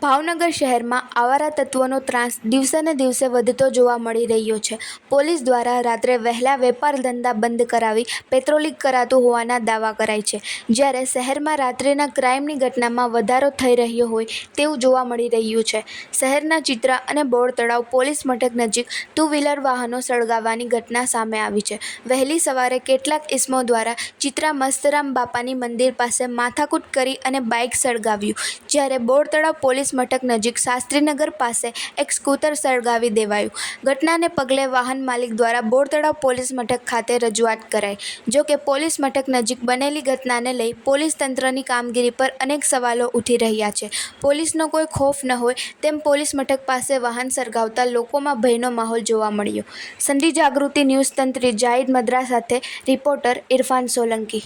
ભાવનગર શહેરમાં આવારા તત્વોનો ત્રાસ દિવસેને દિવસે વધતો જોવા મળી રહ્યો છે. પોલીસ દ્વારા રાત્રે વહેલા વેપાર ધંધા બંધ કરાવી પેટ્રોલિંગ કરાતું હોવાના દાવા કરાય છે. જ્યારે શહેરમાં રાત્રિના ક્રાઇમની ઘટનામાં વધારો થઈ રહ્યો હોય તેવું જોવા મળી રહ્યું છે. શહેરના ચિત્રા અને બોર તળાવ પોલીસ મથક નજીક ટુ વ્હીલર વાહનો સળગાવવાની ઘટના સામે આવી છે. વહેલી સવારે કેટલાક ઇસમો દ્વારા ચિત્રા મસ્તરામ બાપાની મંદિર પાસે માથાકૂટ કરી અને બાઇક સળગાવ્યું, જ્યારે બોર તળાવ પોલીસ મથક નજીક શાસ્ત્રીનગર પાસે એક સ્કૂટર સળગાવી દેવાયું. ઘટનાને પગલે વાહન માલિક દ્વારા બોર તળાવ પોલીસ મથક ખાતે રજૂઆત કરાઈ. જો કે પોલીસ મથક નજીક બનેલી ઘટનાને લઈ પોલીસ તંત્રની કામગીરી પર અનેક સવાલો ઉઠી રહ્યા છે. પોલીસનો કોઈ ખોફ ન હોય તેમ પોલીસ મથક પાસે વાહન સળગાવતા લોકોમાં ભયનો માહોલ જોવા મળ્યો. સંધિ જાગૃતિ ન્યૂઝ તંત્રી જાહિદ મદ્રા સાથે રિપોર્ટર ઇરફાન સોલંકી.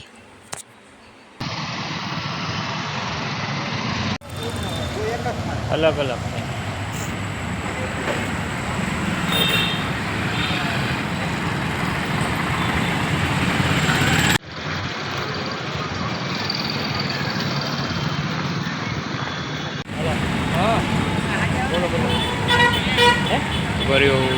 अलग अलग बोलो बोलो